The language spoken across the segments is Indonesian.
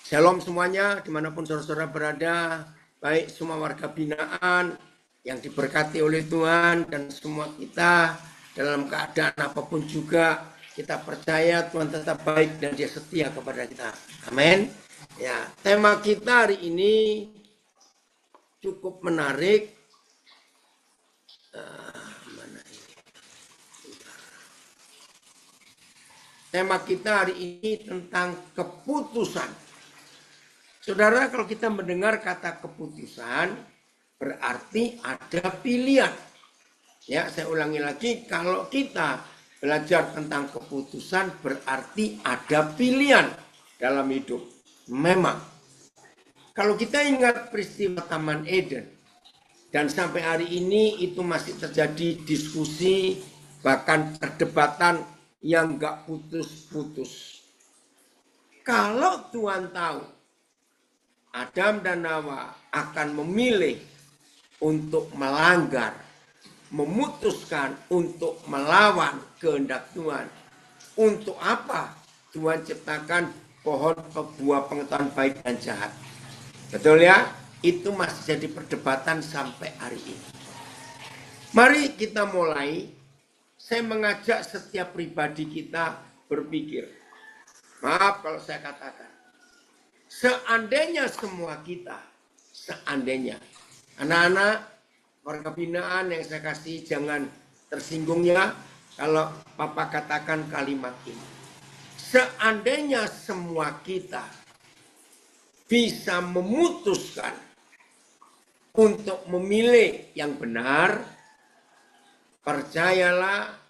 Shalom semuanya, dimanapun saudara-saudara berada, baik semua warga binaan yang diberkati oleh Tuhan dan semua kita dalam keadaan apapun juga, kita percaya Tuhan tetap baik dan Dia setia kepada kita. Amin. Ya, tema kita hari ini cukup menarik. Tema kita hari ini tentang keputusan. Saudara, kalau kita mendengar kata keputusan, berarti ada pilihan. Ya, saya ulangi lagi, kalau kita belajar tentang keputusan, berarti ada pilihan dalam hidup. Memang, kalau kita ingat peristiwa Taman Eden, dan sampai hari ini itu masih terjadi diskusi, bahkan perdebatan yang gak putus-putus. Kalau Tuhan tahu Adam dan Hawa akan memilih untuk melanggar, memutuskan untuk melawan kehendak Tuhan, untuk apa Tuhan ciptakan pohon buah pengetahuan baik dan jahat? Betul ya? Itu masih jadi perdebatan sampai hari ini. Mari kita mulai. Saya mengajak setiap pribadi kita berpikir. Maaf kalau saya katakan. Seandainya semua kita, seandainya. Anak-anak, warga binaan yang saya kasih jangan tersinggung ya. Kalau Papa katakan kalimat ini. Seandainya semua kita bisa memutuskan untuk memilih yang benar, percayalah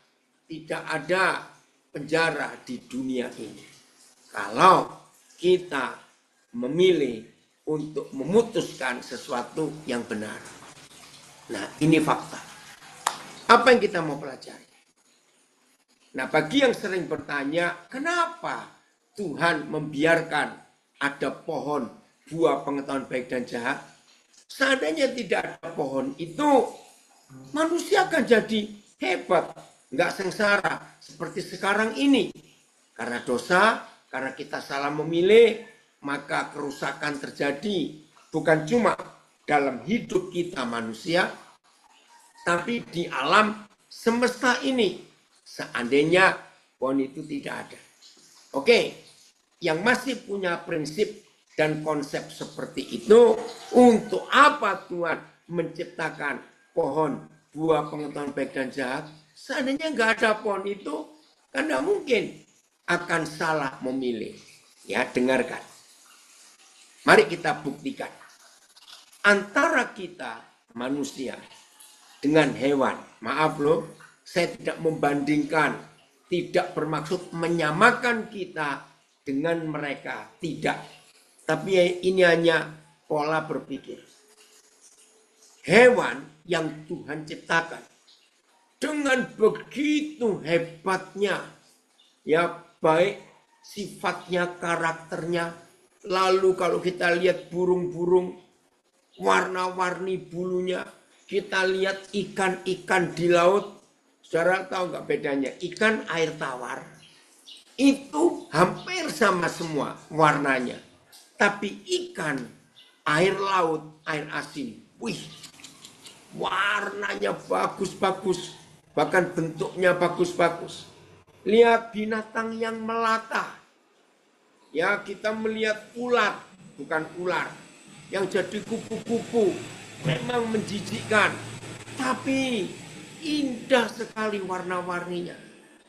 tidak ada penjara di dunia ini. Kalau kita memilih untuk memutuskan sesuatu yang benar. Nah, ini fakta. Apa yang kita mau pelajari? Nah, bagi yang sering bertanya, kenapa Tuhan membiarkan ada pohon buah pengetahuan baik dan jahat? Seandainya tidak ada pohon itu, manusia akan jadi hebat, nggak sengsara seperti sekarang ini. Karena dosa, karena kita salah memilih, maka kerusakan terjadi bukan cuma dalam hidup kita manusia, tapi di alam semesta ini. Seandainya pohon itu tidak ada. Oke, yang masih punya prinsip dan konsep seperti itu, untuk apa Tuhan menciptakan pohon buah pengetahuan baik dan jahat? Seandainya nggak ada pohon itu, kan nggak mungkin akan salah memilih. Ya, dengarkan. Mari kita buktikan. Antara kita manusia dengan hewan. Maaf loh, saya tidak membandingkan. Tidak bermaksud menyamakan kita dengan mereka. Tidak. Tapi ini hanya pola berpikir. Hewan yang Tuhan ciptakan dengan begitu hebatnya, ya baik sifatnya, karakternya. Lalu kalau kita lihat burung-burung, warna-warni bulunya, kita lihat ikan-ikan di laut. Saudara tahu nggak bedanya? Ikan air tawar itu hampir sama semua warnanya. Tapi ikan air laut, air asin, wih, warnanya bagus-bagus, bahkan bentuknya bagus-bagus. Lihat binatang yang melata. Ya, kita melihat ular, bukan ular, yang jadi kupu-kupu, memang menjijikkan, tapi indah sekali warna-warninya.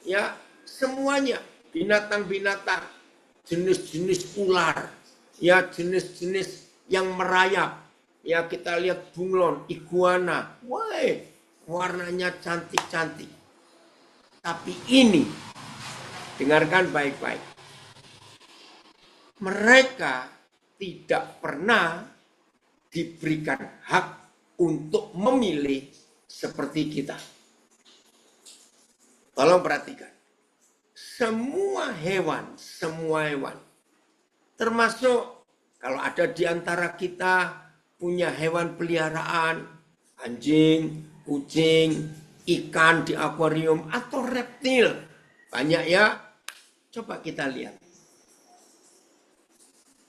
Ya, semuanya binatang-binatang, jenis-jenis ular, ya jenis-jenis yang merayap. Ya, kita lihat bunglon, iguana, wah, warnanya cantik-cantik. Tapi ini, dengarkan baik-baik. Mereka tidak pernah diberikan hak untuk memilih seperti kita. Tolong perhatikan. Semua hewan, termasuk kalau ada di antara kita punya hewan peliharaan, anjing, kucing, ikan di akuarium, atau reptil. Banyak ya, coba kita lihat.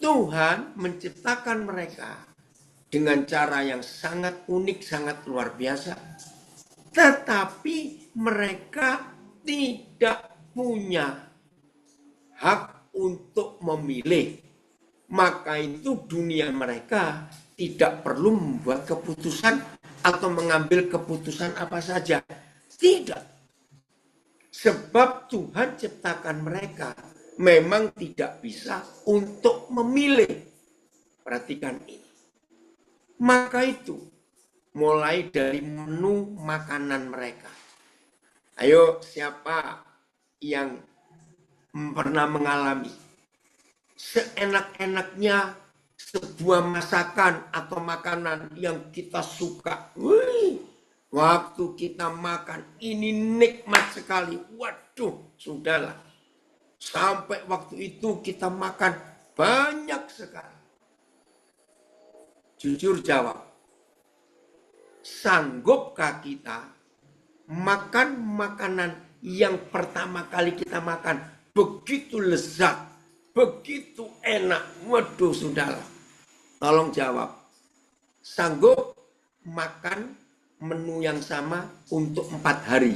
Tuhan menciptakan mereka dengan cara yang sangat unik, sangat luar biasa. Tetapi mereka tidak punya hak untuk memilih. Maka itu dunia mereka tidak perlu membuat keputusan atau mengambil keputusan apa saja. Tidak. Sebab Tuhan ciptakan mereka memang tidak bisa untuk memilih. Perhatikan ini. Maka itu mulai dari menu makanan mereka. Ayo, siapa yang pernah mengalami seenak-enaknya sebuah masakan atau makanan yang kita suka? Waktu kita makan ini nikmat sekali. Waduh, sudahlah. Sampai waktu itu kita makan banyak sekali. Jujur jawab. Sanggupkah kita makan makanan yang pertama kali kita makan begitu lezat, begitu enak? Waduh, sudahlah. Tolong jawab. Sanggup makan menu yang sama untuk 4 hari.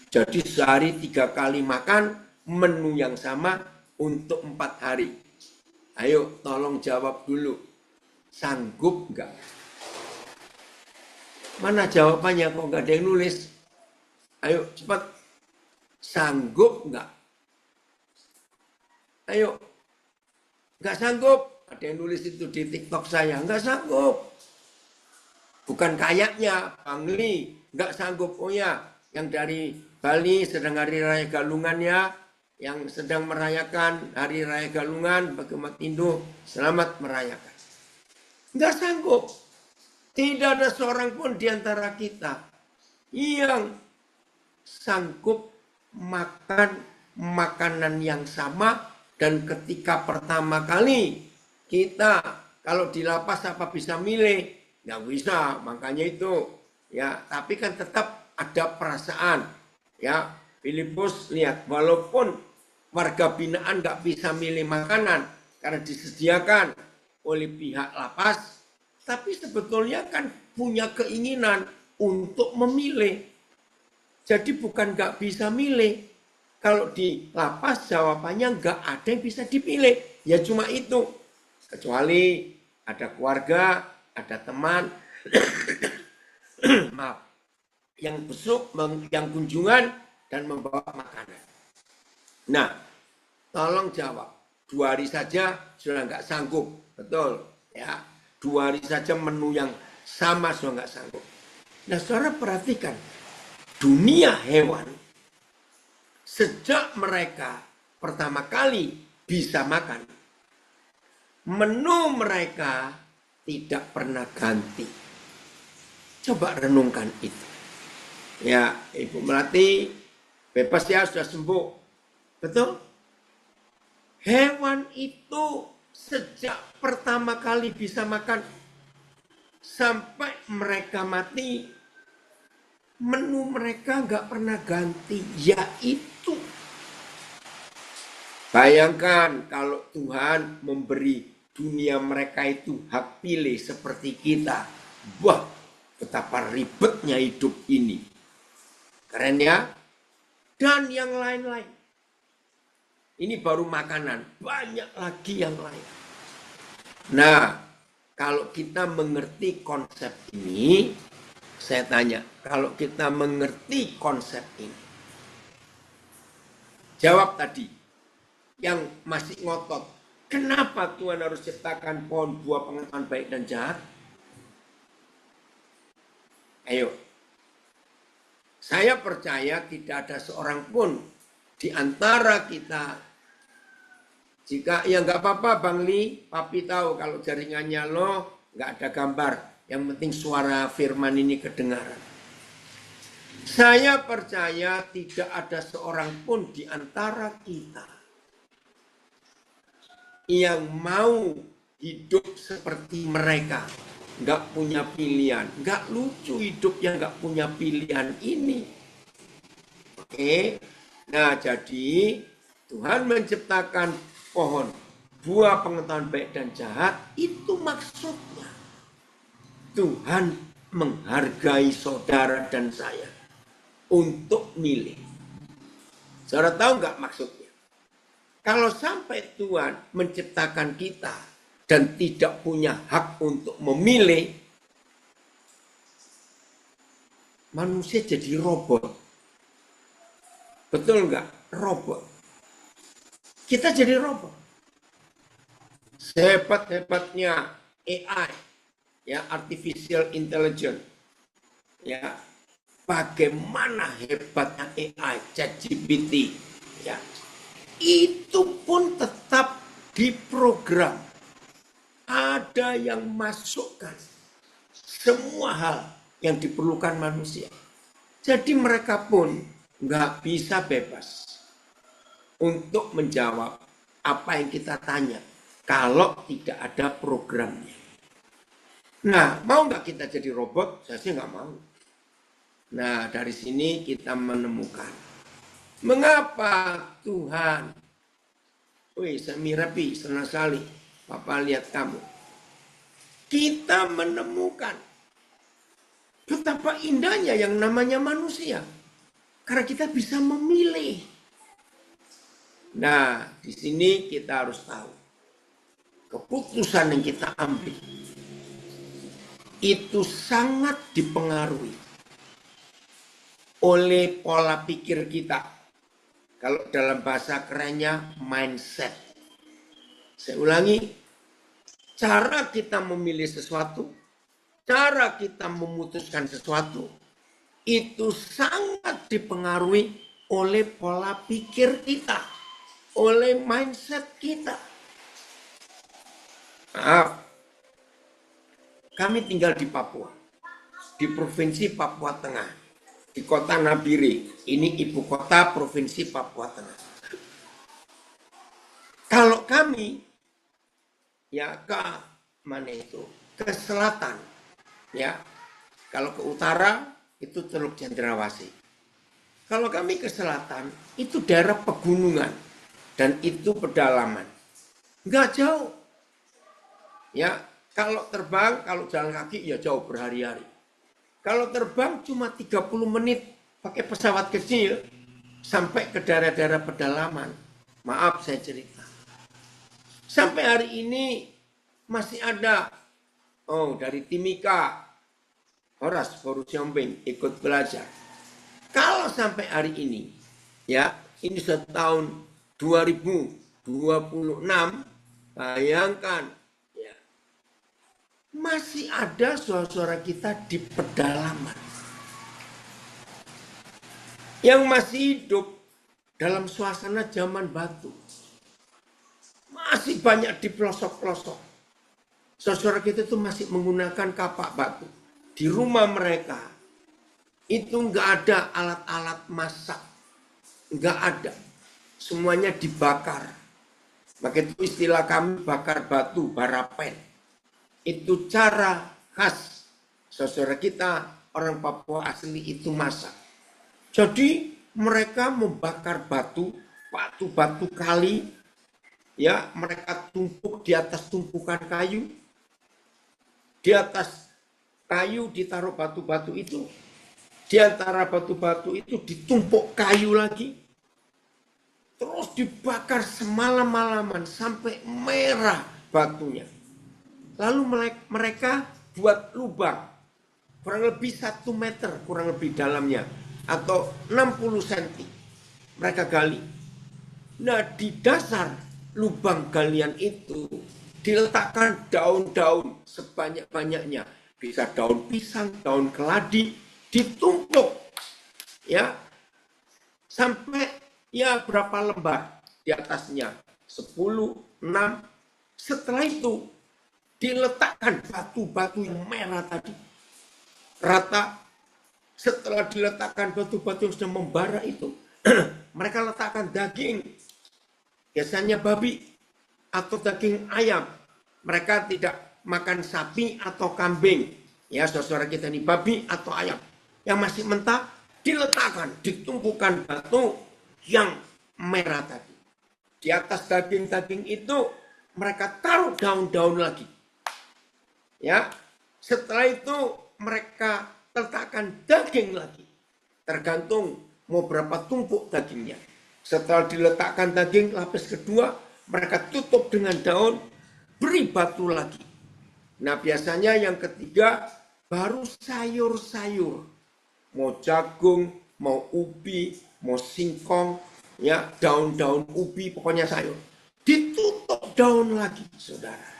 Jadi sehari 3 kali makan menu yang sama untuk 4 hari. Ayo tolong jawab dulu. Sanggup enggak? Mana jawabannya kok enggak ada yang nulis? Ayo cepat. Sanggup enggak? Ayo. Enggak sanggup. Ada yang nulis itu di TikTok saya. Enggak sanggup. Bukan kayaknya, Bang Li, nggak sanggup. Oh ya, yang dari Bali sedang Hari Raya Galungan ya, yang sedang merayakan Hari Raya Galungan, bagi umat Hindu, selamat merayakan. Nggak sanggup. Tidak ada seorang pun di antara kita yang sanggup makan makanan yang sama, dan ketika pertama kali kita kalau di lapas apa bisa milih? Nggak bisa, makanya itu ya. Tapi kan tetap ada perasaan ya. Filipus lihat, walaupun warga binaan nggak bisa milih makanan karena disediakan oleh pihak lapas, tapi sebetulnya kan punya keinginan untuk memilih. Jadi bukan nggak bisa milih. Kalau di lapas jawabannya nggak ada yang bisa dipilih. Ya cuma itu. Kecuali ada keluarga, ada teman, maaf, yang besuk, yang kunjungan dan membawa makanan. Nah, tolong jawab. 2 hari saja sudah nggak sanggup, betul? Ya, 2 hari saja menu yang sama sudah nggak sanggup. Nah, saudara perhatikan, dunia hewan sejak mereka pertama kali bisa makan, menu mereka tidak pernah ganti. Coba renungkan itu. Ya, Ibu Melati bebas ya, sudah sembuh. Betul? Hewan itu sejak pertama kali bisa makan sampai mereka mati, menu mereka nggak pernah ganti, yaitu bayangkan kalau Tuhan memberi dunia mereka itu hak pilih seperti kita. Wah, betapa ribetnya hidup ini. Keren ya? Dan yang lain-lain. Ini baru makanan, banyak lagi yang lain. Nah, kalau kita mengerti konsep ini, saya tanya, kalau kita mengerti konsep ini, jawab tadi, yang masih ngotot, kenapa Tuhan harus ciptakan pohon buah pengetahuan baik dan jahat? Ayo. Saya percaya tidak ada seorang pun di antara kita. Jika ya nggak apa-apa Bang Li, Papi tahu kalau jaringannya lo nggak ada gambar. Yang penting suara firman ini kedengaran. Saya percaya tidak ada seorang pun di antara kita yang mau hidup seperti mereka, nggak punya pilihan. Nggak lucu hidup yang nggak punya pilihan ini. Oke, nah jadi Tuhan menciptakan pohon buah pengetahuan baik dan jahat, itu maksudnya Tuhan menghargai saudara dan saya untuk milih. Saudara tahu nggak maksudnya? Kalau sampai Tuhan menciptakan kita dan tidak punya hak untuk memilih, manusia jadi robot. Betul nggak? Robot. Kita jadi robot. Sehebat-hebatnya AI, ya, artificial intelligence, ya, bagaimana hebatnya AI, ChatGPT, ya, itu pun tetap diprogram. Ada yang masukkan semua hal yang diperlukan manusia. Jadi mereka pun nggak bisa bebas untuk menjawab apa yang kita tanya kalau tidak ada programnya. Nah, mau nggak kita jadi robot? Saya sih nggak mau. Nah, dari sini kita menemukan mengapa Tuhan, wih, Mirapi, senang sekali Papa lihat kamu. Kita menemukan betapa indahnya yang namanya manusia. Karena kita bisa memilih. Nah, di sini kita harus tahu. Keputusan yang kita ambil itu sangat dipengaruhi oleh pola pikir kita. Kalau dalam bahasa kerennya mindset. Saya ulangi, cara kita memilih sesuatu, cara kita memutuskan sesuatu, itu sangat dipengaruhi oleh pola pikir kita, oleh mindset kita. Maaf, kami tinggal di Papua, di Provinsi Papua Tengah, di kota Nabire. Ini ibu kota Provinsi Papua Tengah. Kalau kami, ya ke mana itu? Ke selatan, ya. Kalau ke utara, itu Teluk Cendrawasih. Kalau kami ke selatan, itu daerah pegunungan. Dan itu pedalaman. Nggak jauh. Ya, kalau terbang, kalau jalan kaki, ya jauh berhari-hari. Kalau terbang cuma 30 menit pakai pesawat kecil sampai ke daerah-daerah pedalaman. Maaf saya cerita. Sampai hari ini masih ada dari Timika, Horas Borusiombing ikut belajar. Kalau sampai hari ini, ya, ini sudah tahun 2026, bayangkan, ya, masih ada saudara kita di pedalaman yang masih hidup dalam suasana zaman batu. Masih banyak di pelosok-pelosok. Saudara kita itu masih menggunakan kapak batu. Di rumah mereka itu nggak ada alat-alat masak. Nggak ada. Semuanya dibakar. Maka itu istilah kami bakar batu, barapen. Itu cara khas saudara kita orang Papua asli itu masak. Jadi mereka membakar batu kali, ya, mereka tumpuk di atas tumpukan kayu. Di atas kayu ditaruh batu-batu itu. Di antara batu-batu itu ditumpuk kayu lagi. Terus dibakar semalam-malaman sampai merah batunya. Lalu mereka buat lubang kurang lebih 1 meter kurang lebih dalamnya. Atau 60 cm. Mereka gali. Nah, di dasar lubang galian itu diletakkan daun-daun sebanyak-banyaknya. Bisa daun pisang, daun keladi, ditumpuk. Ya, sampai ya berapa lembar di atasnya. 10, 6. Setelah itu diletakkan batu-batu yang merah tadi. Rata. Setelah diletakkan batu-batu yang sudah membara itu, mereka letakkan daging, biasanya babi atau daging ayam. Mereka tidak makan sapi atau kambing. Ya, saudara kita ini babi atau ayam. Yang masih mentah diletakkan, ditumpukan batu yang merah tadi. Di atas daging-daging itu mereka taruh daun-daun lagi. Ya, setelah itu mereka letakkan daging lagi. Tergantung mau berapa tumpuk dagingnya. Setelah diletakkan daging, lapis kedua, mereka tutup dengan daun, beri batu lagi. Nah, biasanya yang ketiga baru sayur-sayur. Mau jagung, mau ubi, mau singkong, ya daun-daun ubi, pokoknya sayur. Ditutup daun lagi, saudara.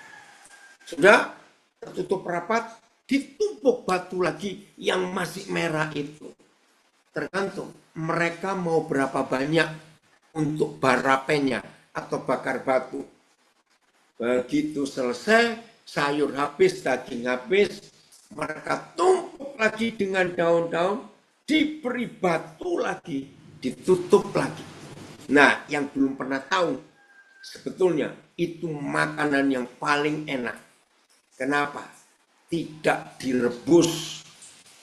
Sudah tertutup rapat, ditumpuk batu lagi yang masih merah itu. Tergantung mereka mau berapa banyak untuk barapenya atau bakar batu. Begitu selesai, sayur habis, daging habis, mereka tumpuk lagi dengan daun-daun, diberi batu lagi, ditutup lagi. Nah, yang belum pernah tahu, sebetulnya itu makanan yang paling enak. Kenapa? Tidak direbus,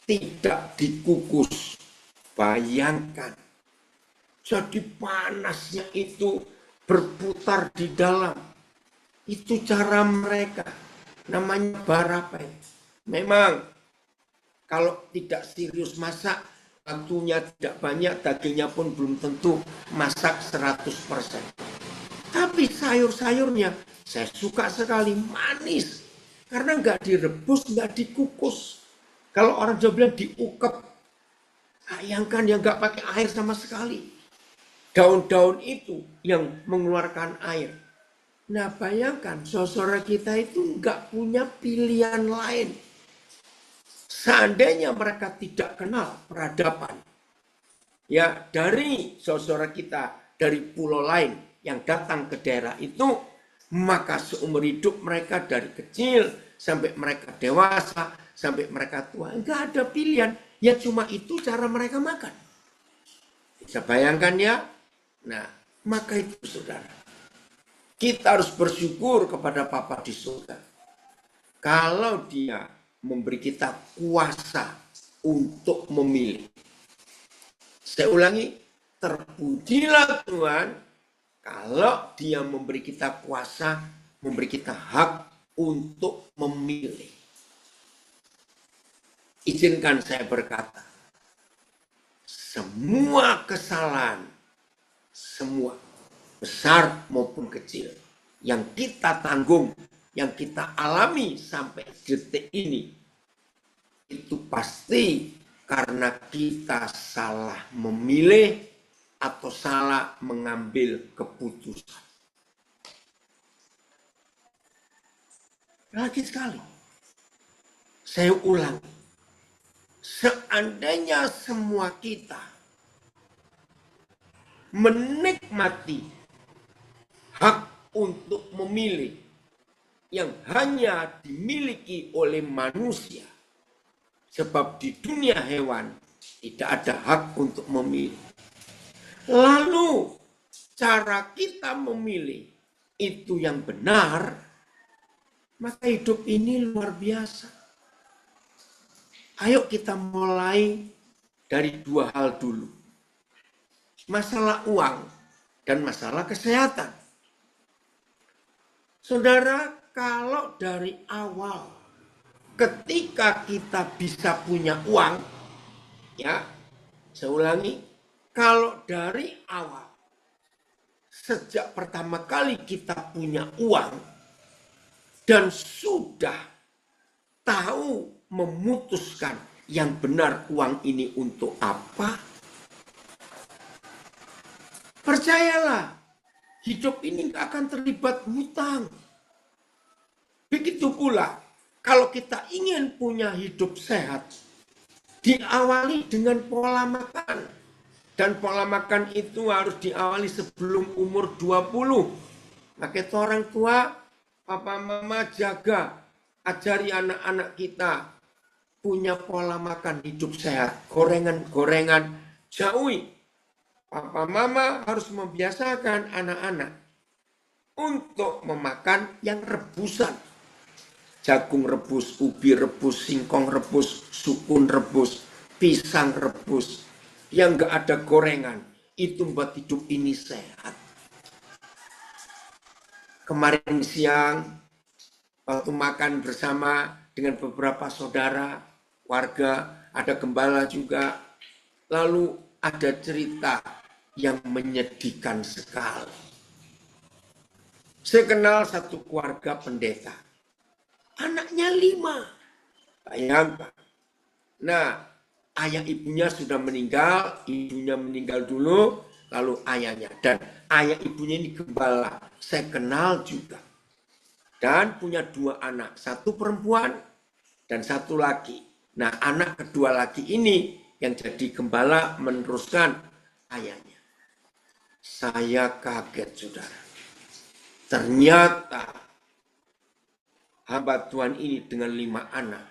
tidak dikukus. Bayangkan, jadi panasnya itu berputar di dalam. Itu cara mereka, namanya barapen. Memang kalau tidak serius masak, waktunya tidak banyak, dagingnya pun belum tentu masak 100%. Tapi sayur-sayurnya saya suka sekali, manis. Karena nggak direbus, nggak dikukus. Kalau orang Jawa bilang diukep, bayangkan ya nggak pakai air sama sekali. Daun-daun itu yang mengeluarkan air. Nah bayangkan saudara kita itu nggak punya pilihan lain. Seandainya mereka tidak kenal peradaban, ya dari saudara kita dari pulau lain yang datang ke daerah itu, maka seumur hidup mereka dari kecil sampai mereka dewasa, sampai mereka tua, nggak ada pilihan, ya cuma itu cara mereka makan. Bisa bayangkan ya? Nah, maka itu saudara, kita harus bersyukur kepada Bapa di surga. Kalau dia memberi kita kuasa untuk memilih. Saya ulangi, terpujilah Tuhan kalau dia memberi kita kuasa, memberi kita hak untuk memilih. Izinkan saya berkata, semua kesalahan, semua besar maupun kecil yang kita tanggung, yang kita alami sampai detik ini, itu pasti karena kita salah memilih atau salah mengambil keputusan. Lagi sekali, saya ulang, seandainya semua kita menikmati hak untuk memilih yang hanya dimiliki oleh manusia, sebab di dunia hewan tidak ada hak untuk memilih. Lalu cara kita memilih itu yang benar, maka hidup ini luar biasa. Ayo kita mulai dari dua hal dulu. Masalah uang dan masalah kesehatan. Saudara, kalau dari awal ketika kita bisa punya uang, ya, saya ulangi, kalau dari awal, sejak pertama kali kita punya uang, dan sudah tahu memutuskan yang benar uang ini untuk apa, percayalah, hidup ini gak akan terlibat hutang. Begitu pula, kalau kita ingin punya hidup sehat, diawali dengan pola makan. Dan pola makan itu harus diawali sebelum umur 20. Maka itu orang tua, papa mama jaga, ajari anak-anak kita punya pola makan hidup sehat. Gorengan-gorengan jauhi. Papa mama harus membiasakan anak-anak untuk memakan yang rebusan. Jagung rebus, ubi rebus, singkong rebus, sukun rebus, pisang rebus. Yang gak ada gorengan, itu membuat hidup ini sehat. kemarin siang waktu makan bersama dengan beberapa saudara, warga, ada gembala juga. Lalu ada cerita yang menyedihkan sekali. Saya kenal satu keluarga pendeta. Anaknya 5. Bayangkan. Nah, ayah ibunya sudah meninggal, ibunya meninggal dulu, lalu ayahnya. Dan ayah ibunya ini gembala, saya kenal juga. Dan punya 2 anak, 1 perempuan dan 1 laki. Nah, anak kedua laki ini yang jadi gembala meneruskan ayahnya. Saya kaget, saudara. Ternyata hamba Tuhan ini dengan 5 anak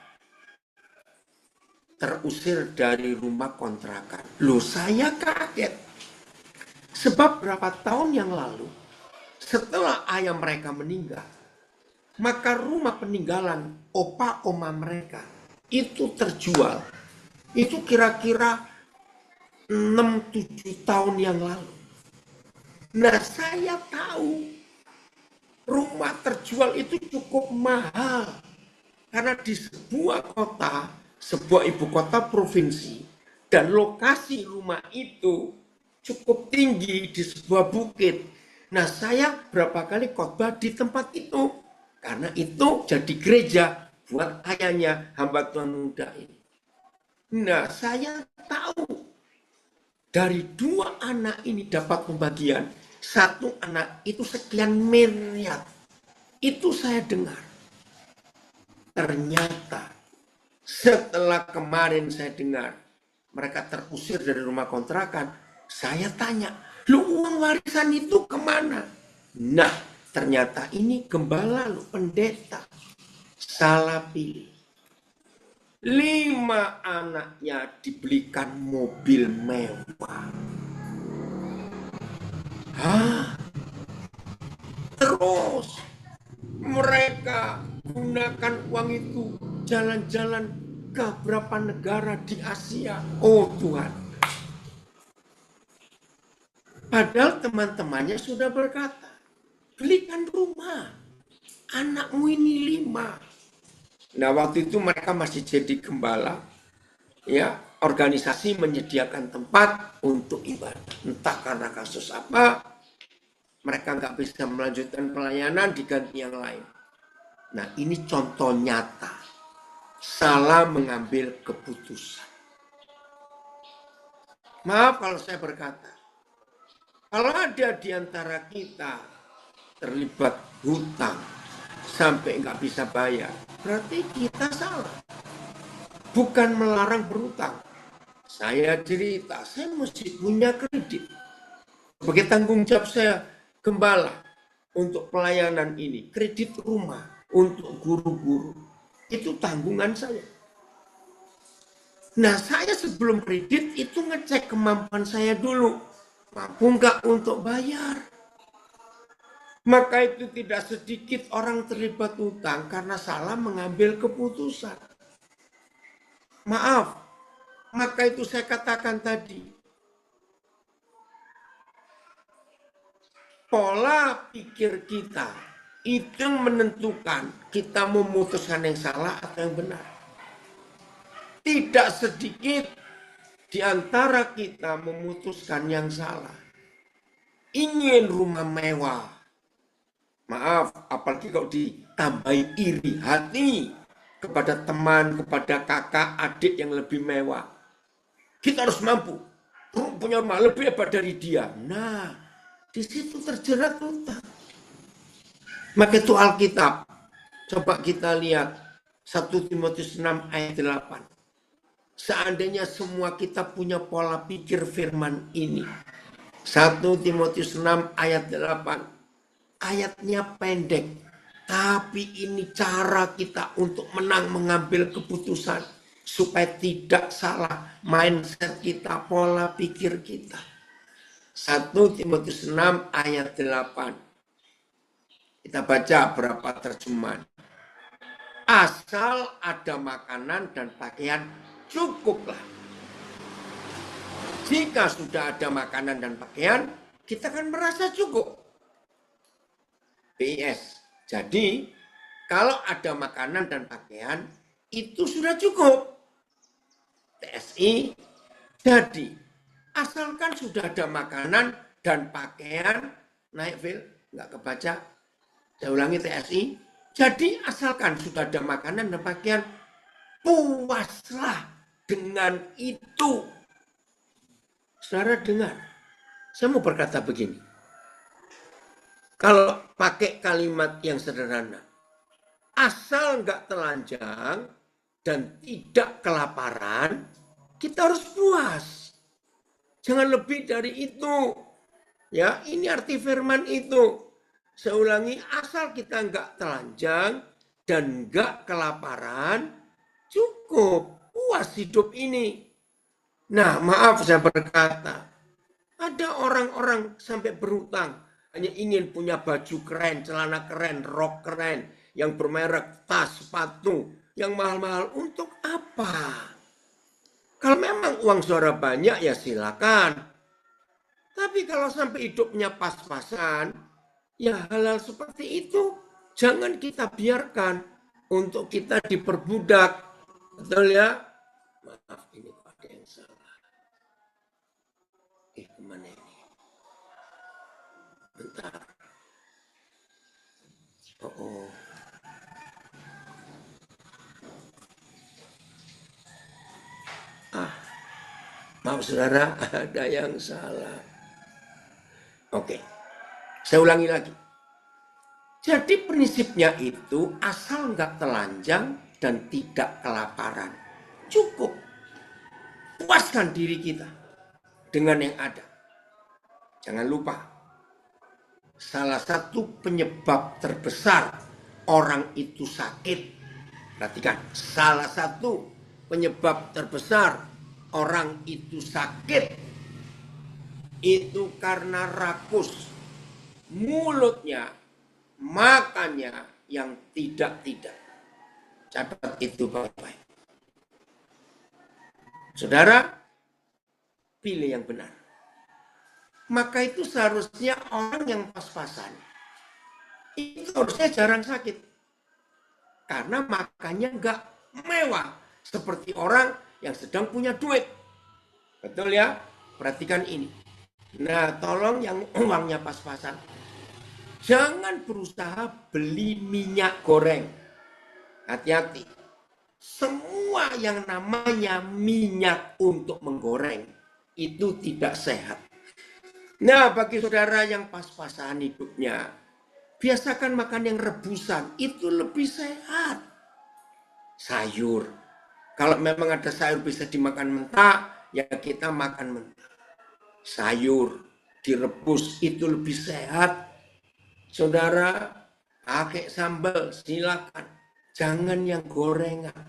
terusir dari rumah kontrakan. Loh, saya kaget. Sebab berapa tahun yang lalu, setelah ayah mereka meninggal, maka rumah peninggalan opa oma mereka itu terjual. Itu kira-kira 6-7 tahun yang lalu. Nah, saya tahu rumah terjual itu cukup mahal. Karena di sebuah kota, sebuah ibu kota provinsi, dan lokasi rumah itu cukup tinggi di sebuah bukit. Nah, saya berapa kali khotbah di tempat itu. Karena itu jadi gereja buat ayahnya hamba Tuhan muda ini. Nah, saya tahu dari 2 anak ini dapat pembagian. 1 anak itu sekian miliar. Itu saya dengar. Ternyata setelah kemarin saya dengar mereka terusir dari rumah kontrakan, saya tanya, lu uang warisan itu kemana? Nah, ternyata ini gembala lu, pendeta. Salah pilih. 5 anaknya dibelikan mobil mewah. Terus mereka gunakan uang itu jalan-jalan ke beberapa negara di Asia. Oh Tuhan. Padahal teman-temannya sudah berkata, belikan rumah. Anakmu ini 5. Nah, waktu itu mereka masih jadi gembala. Ya, organisasi menyediakan tempat untuk ibadah. Entah karena kasus apa, mereka nggak bisa melanjutkan pelayanan, diganti yang lain. Nah, ini contoh nyata. Salah mengambil keputusan. Maaf kalau saya berkata, kalau ada di antara kita terlibat hutang sampai nggak bisa bayar, berarti kita salah. Bukan melarang berhutang. Saya cerita, saya mesti punya kredit. Sebagai tanggung jawab saya gembala untuk pelayanan ini, kredit rumah untuk guru-guru, itu tanggungan saya. Nah, saya sebelum kredit itu ngecek kemampuan saya dulu. Mampu nggak untuk bayar? Maka itu tidak sedikit orang terlibat utang karena salah mengambil keputusan. Maaf, maka itu saya katakan tadi. Pola pikir kita itu menentukan kita memutuskan yang salah atau yang benar. Tidak sedikit di antara kita memutuskan yang salah. Ingin rumah mewah. Maaf, apalagi kalau ditambahi iri hati kepada teman, kepada kakak, adik yang lebih mewah. Kita harus mampu punya rumah lebih hebat dari dia. Nah, di situ terjerat utang. Maka itu Alkitab. Coba kita lihat 1 Timotius 6 ayat 8. Seandainya semua kita punya pola pikir firman ini. 1 Timotius 6 ayat 8. Ayatnya pendek, tapi ini cara kita untuk menang mengambil keputusan supaya tidak salah mindset kita, pola pikir kita. 1 Timotius 6 ayat 8. Kita baca berapa terjemahan. Asal ada makanan dan pakaian, cukuplah. Jika sudah ada makanan dan pakaian, kita akan merasa cukup. BIS. Jadi kalau ada makanan dan pakaian itu sudah cukup. TSI. Jadi asalkan sudah ada makanan dan pakaian, naik fil, nggak kebaca. Saya ulangi TSI. Jadi asalkan sudah ada makanan dan pakaian, puaslah dengan itu. Saudara dengar, saya mau berkata begini. Kalau pakai kalimat yang sederhana, asal nggak telanjang dan tidak kelaparan, kita harus puas. Jangan lebih dari itu. Ya, ini arti firman itu. Saya ulangi, asal kita nggak telanjang dan nggak kelaparan, cukup puas hidup ini. Nah, maaf saya berkata, ada orang-orang sampai berhutang, hanya ingin punya baju keren, celana keren, rok keren, yang bermerek, tas, sepatu, yang mahal-mahal. Untuk apa? Kalau memang uang saudara banyak ya silakan. Tapi kalau sampai hidupnya pas-pasan, ya hal-hal seperti itu jangan kita biarkan untuk kita diperbudak. Betul ya? Maaf, ini ada yang salah. Kemana ini? Bentar. Oh. Maaf saudara, ada yang salah. Oke, saya ulangi lagi. Jadi prinsipnya itu asal nggak telanjang dan tidak kelaparan. Cukup. Puaskan diri kita dengan yang ada. Jangan lupa, salah satu penyebab terbesar orang itu sakit. Perhatikan, salah satu penyebab terbesar orang itu sakit itu karena rakus. Mulutnya, makannya yang tidak-tidak. Catat itu baik-baik. Saudara, pilih yang benar. Maka itu seharusnya orang yang pas-pasan itu harusnya jarang sakit. Karena makannya nggak mewah. Seperti orang yang sedang punya duit. Betul ya? Perhatikan ini. Nah, tolong yang uangnya pas-pasan. Jangan berusaha beli minyak goreng. Hati-hati. Semua yang namanya minyak untuk menggoreng itu tidak sehat. Nah, bagi saudara yang pas-pasan hidupnya, biasakan makan yang rebusan, itu lebih sehat. Sayur. Kalau memang ada sayur bisa dimakan mentah, ya kita makan mentah. Sayur direbus itu lebih sehat. Saudara, pakai sambal silakan. Jangan yang gorengan.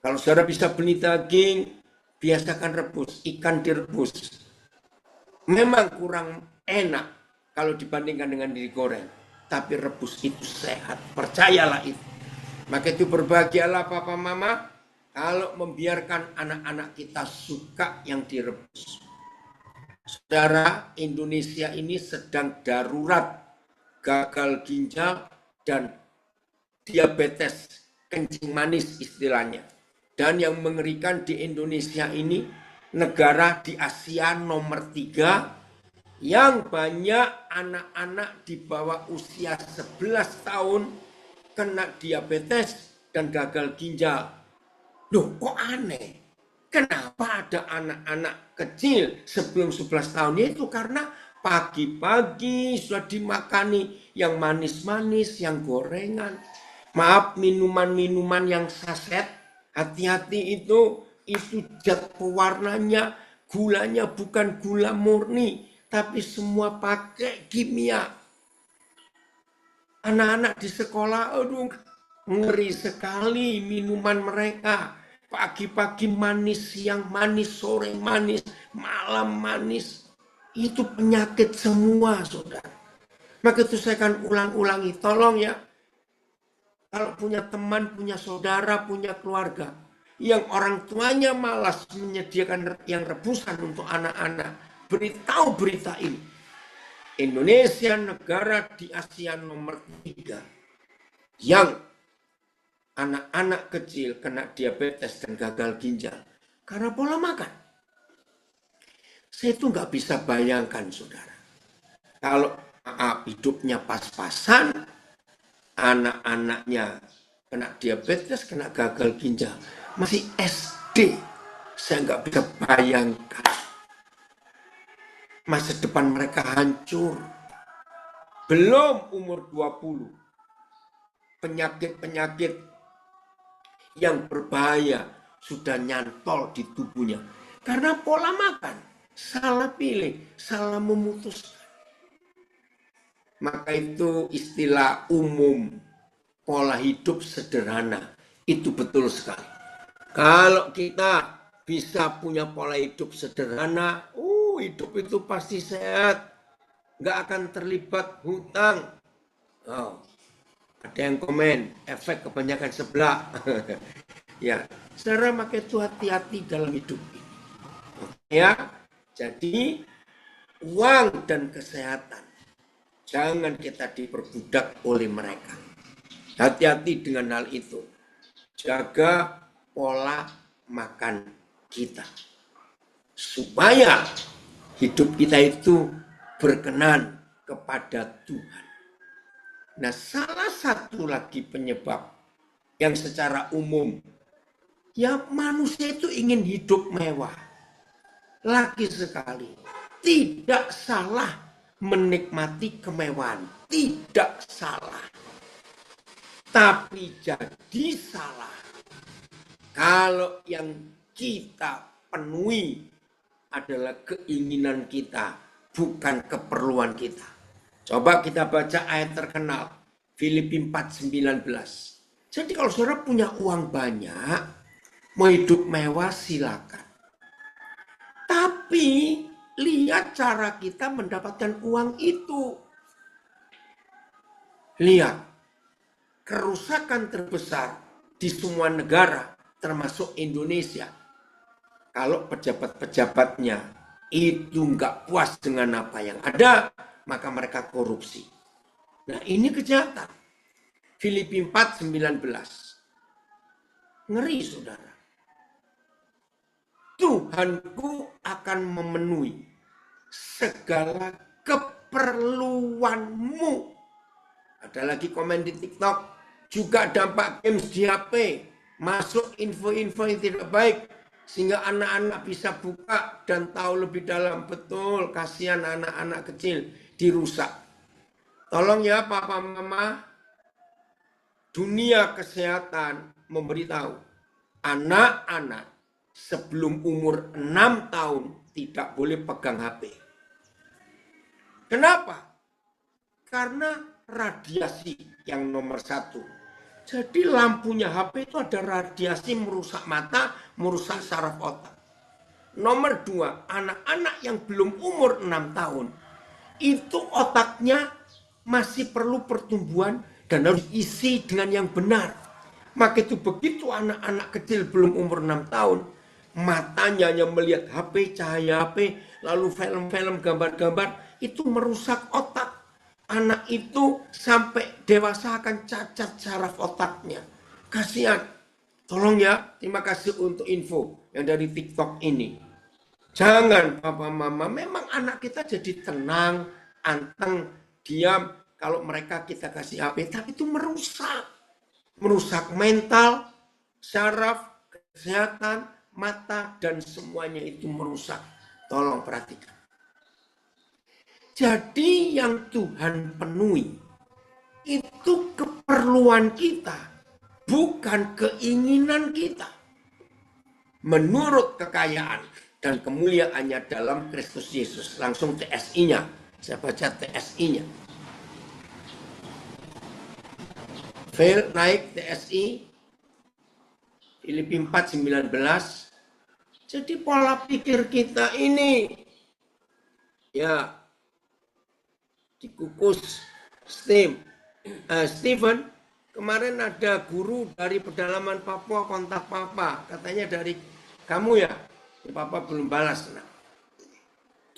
Kalau saudara bisa beli daging, biasakan rebus, ikan direbus. Memang kurang enak kalau dibandingkan dengan digoreng. Tapi rebus itu sehat. Percayalah itu. Maka itu berbahagialah papa mama kalau membiarkan anak-anak kita suka yang direbus. Saudara, Indonesia ini sedang darurat gagal ginjal dan diabetes kencing manis istilahnya. Dan yang mengerikan di Indonesia ini, negara di Asia nomor 3 yang banyak anak-anak di bawah usia 11 tahun kena diabetes dan gagal ginjal. Loh, kok aneh? Kenapa ada anak-anak kecil sebelum 11 tahun? Itu karena pagi-pagi sudah dimakani yang manis-manis, yang gorengan. Maaf, minuman-minuman yang saset, hati-hati itu zat pewarnanya, gulanya bukan gula murni, tapi semua pakai kimia. Anak-anak di sekolah, aduh, ngeri sekali minuman mereka. Pagi-pagi manis, siang manis, sore manis, malam manis. Itu penyakit semua, saudara. Maka itu saya akan ulang-ulangi. Tolong ya, kalau punya teman, punya saudara, punya keluarga, yang orang tuanya malas menyediakan yang rebusan untuk anak-anak, beritahu berita ini. Indonesia negara di Asia nomor 3 yang anak-anak kecil kena diabetes dan gagal ginjal karena pola makan. Saya itu nggak bisa bayangkan, saudara. Kalau hidupnya pas-pasan, anak-anaknya kena diabetes, kena gagal ginjal, masih SD. Saya nggak bisa bayangkan. Masa depan mereka hancur. Belum umur 20. Penyakit-penyakit yang berbahaya sudah nyantol di tubuhnya. Karena pola makan, salah pilih, salah memutuskan. Maka itu istilah umum pola hidup sederhana. Itu betul sekali. Kalau kita bisa punya pola hidup sederhana, hidup itu pasti sehat. Nggak akan terlibat hutang. Oh, ada yang komen, efek kebanyakan sebelah. Ya, saudara maka itu hati-hati dalam hidup ini. Ya, jadi uang dan kesehatan jangan kita diperbudak oleh mereka. Hati-hati dengan hal itu. Jaga pola makan kita. Supaya hidup kita itu berkenan kepada Tuhan. Nah, salah satu lagi penyebab yang secara umum, ya manusia itu ingin hidup mewah. Lagi sekali, tidak salah menikmati kemewahan, tidak salah. Tapi jadi salah kalau yang kita penuhi adalah keinginan kita, bukan keperluan kita. Coba kita baca ayat terkenal, Filipi 4:19. Jadi kalau saudara punya uang banyak, mau hidup mewah silakan. Tapi lihat cara kita mendapatkan uang itu. Lihat, kerusakan terbesar di semua negara, termasuk Indonesia. Kalau pejabat-pejabatnya itu nggak puas dengan apa yang ada, maka mereka korupsi. Nah, ini kejahatan. Filipi 4:19. Ngeri, saudara. Tuhanku akan memenuhi segala keperluanmu. Ada lagi komen di TikTok, juga dampak games di HP, masuk info-info yang tidak baik, sehingga anak-anak bisa buka dan tahu lebih dalam. Betul, kasihan anak-anak kecil dirusak. Tolong ya papa mama, dunia kesehatan memberitahu, anak-anak sebelum umur 6 tahun tidak boleh pegang HP. Kenapa? Karena radiasi yang nomor 1. Jadi lampunya HP itu ada radiasi merusak mata, merusak saraf otak. Nomor 2, anak-anak yang belum umur 6 tahun, itu otaknya masih perlu pertumbuhan dan harus diisi dengan yang benar. Maka itu begitu anak-anak kecil belum umur 6 tahun, matanya hanya melihat HP, cahaya HP, lalu film-film, gambar-gambar, itu merusak otak. Anak itu sampai dewasa akan cacat saraf otaknya. Kasihan. Tolong ya, terima kasih untuk info yang dari TikTok ini. Jangan papa mama, memang anak kita jadi tenang, anteng, diam. Kalau mereka kita kasih HP, tapi itu merusak. Merusak mental, saraf, kesehatan, mata, dan semuanya itu merusak. Tolong perhatikan. Jadi yang Tuhan penuhi itu keperluan kita, bukan keinginan kita. Menurut kekayaan dan kemuliaannya dalam Kristus Yesus. Langsung TSI-nya. Saya baca TSI-nya. Fail naik TSI. Filipi 4:19. Jadi pola pikir kita ini ya dikukus. Steven, kemarin ada guru dari pedalaman Papua kontak papa, katanya dari kamu ya. Papa belum balas. Nah,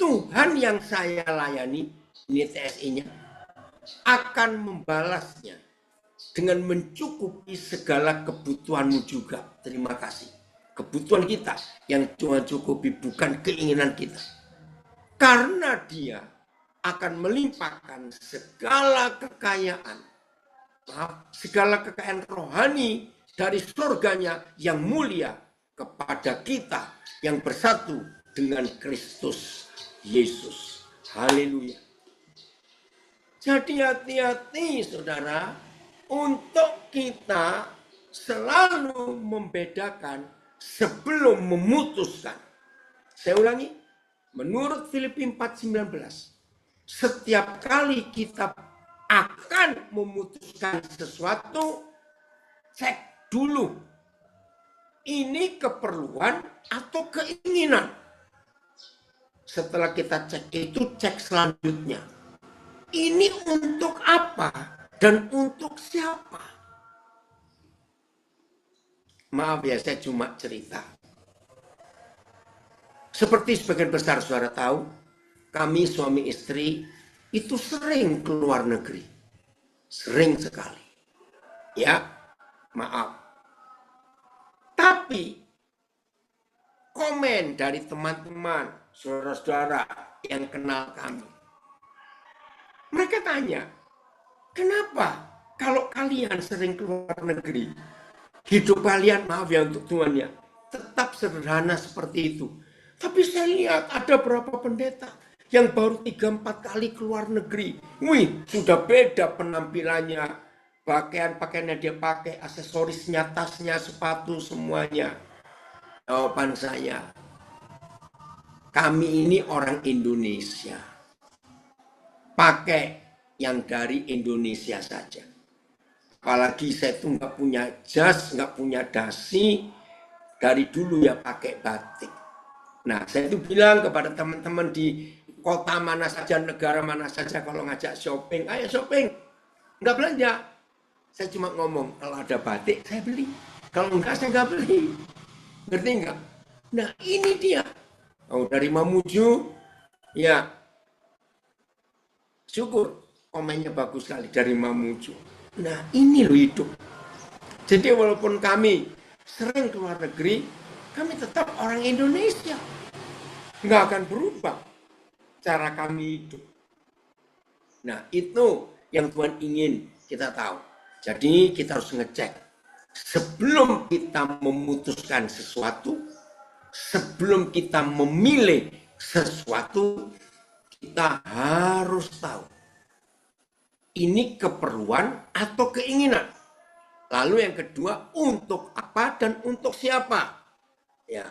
Tuhan yang saya layani ini TSI-nya, akan membalasnya dengan mencukupi segala kebutuhanmu juga. Terima kasih. Kebutuhan kita yang Tuhan cukupi, bukan keinginan kita. Karena Dia akan melimpahkan segala kekayaan, segala kekayaan rohani dari surganya yang mulia kepada kita yang bersatu dengan Kristus Yesus. Haleluya. Jadi hati-hati saudara, untuk kita selalu membedakan sebelum memutuskan. Saya ulangi, menurut Filipi 4:19, setiap kali kita akan memutuskan sesuatu, cek dulu, ini keperluan atau keinginan. Setelah kita cek itu, cek selanjutnya, ini untuk apa dan untuk siapa? Maaf ya, saya cuma cerita. Seperti sebagian besar saudara tahu, kami suami istri itu sering keluar negeri. Sering sekali. Ya, maaf. Tapi komen dari teman-teman, saudara-saudara yang kenal kami, mereka tanya, kenapa kalau kalian sering keluar negeri, hidup kalian, maaf ya untuk Tuhan ya, tetap sederhana seperti itu. Tapi saya lihat ada berapa pendeta yang baru 3-4 kali keluar negeri. Wih, sudah beda penampilannya, pakaian-pakaiannya dia pakai, aksesorisnya, tasnya, sepatu, semuanya. Jawaban saya, kami ini orang Indonesia. Pakai yang dari Indonesia saja. Apalagi saya tuh nggak punya jas, nggak punya dasi, dari dulu ya pakai batik. Nah, saya tuh bilang kepada teman-teman di kota mana saja, negara mana saja, kalau ngajak shopping, ayo shopping, nggak belanja. Saya cuma ngomong, kalau ada batik saya beli, kalau enggak saya nggak beli. Ngerti nggak? Nah, ini dia. Oh, dari Mamuju, ya, syukur komennya bagus sekali dari Mamuju. Nah, ini loh hidup. Jadi walaupun kami sering keluar negeri, kami tetap orang Indonesia. Nggak akan berubah cara kami hidup. Nah, itu yang Tuhan ingin kita tahu. Jadi kita harus ngecek. Sebelum kita memutuskan sesuatu, sebelum kita memilih sesuatu, kita harus tahu ini keperluan atau keinginan. Lalu yang kedua, untuk apa dan untuk siapa? Ya,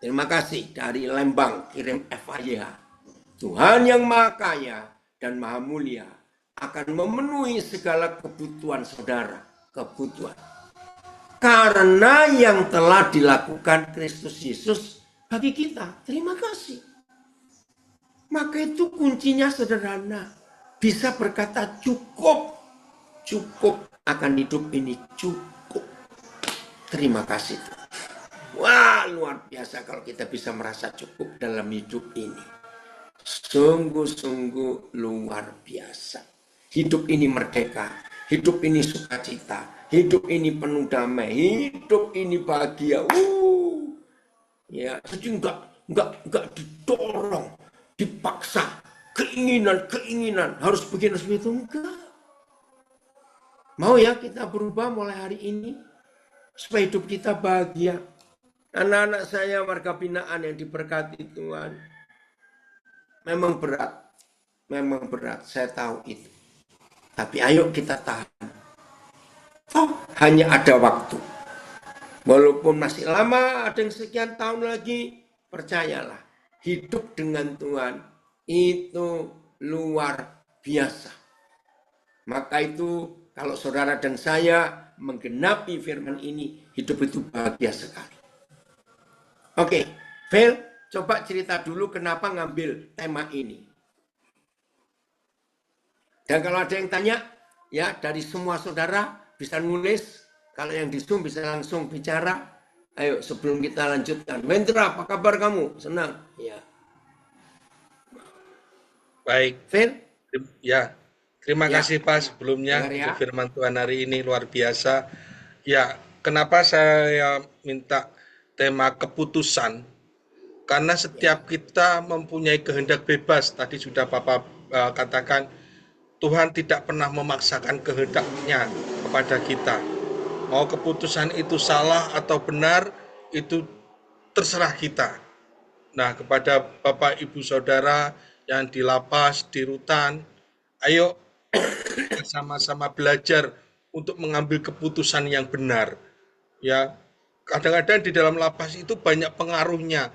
terima kasih dari Lembang kirim FAYH. Tuhan yang Maha Kaya dan Maha Mulia akan memenuhi segala kebutuhan saudara, kebutuhan. Karena yang telah dilakukan Kristus Yesus bagi kita. Terima kasih. Maka itu kuncinya sederhana. Bisa berkata cukup. Cukup akan hidup ini, cukup. Terima kasih. Wah, luar biasa kalau kita bisa merasa cukup dalam hidup ini. Sungguh-sungguh luar biasa. Hidup ini merdeka, hidup ini sukacita, hidup ini penuh damai, hidup ini bahagia. Ya, jadi enggak didorong, dipaksa, keinginan harus begini, harus begitu, enggak. Mau ya kita berubah mulai hari ini supaya hidup kita bahagia. Anak-anak saya warga binaan yang diberkati Tuhan, memang berat, saya tahu itu. Tapi ayo kita tahan. Oh, hanya ada waktu. Walaupun masih lama, ada yang sekian tahun lagi, percayalah, hidup dengan Tuhan itu luar biasa. Maka itu kalau saudara dan saya menggenapi firman ini, hidup itu bahagia sekali. Oke, Phil, coba cerita dulu kenapa ngambil tema ini. Dan kalau ada yang tanya, ya dari semua saudara bisa nulis. Kalau yang di Zoom bisa langsung bicara. Ayo sebelum kita lanjutkan. Wendra, apa kabar kamu? Senang? Ya. Baik, Phil, ya. Terima ya, kasih Pak sebelumnya dengar ya. untuk firman Tuhan hari ini luar biasa. Ya, kenapa saya minta tema keputusan? Karena Ya, setiap kita mempunyai kehendak bebas. Tadi sudah Bapak katakan, Tuhan tidak pernah memaksakan kehendaknya kepada kita. Mau keputusan itu salah atau benar, itu terserah kita. Nah, kepada Bapak Ibu Saudara yang di lapas, di rutan, ayo kita sama-sama belajar untuk mengambil keputusan yang benar. Ya, kadang-kadang di dalam lapas itu banyak pengaruhnya,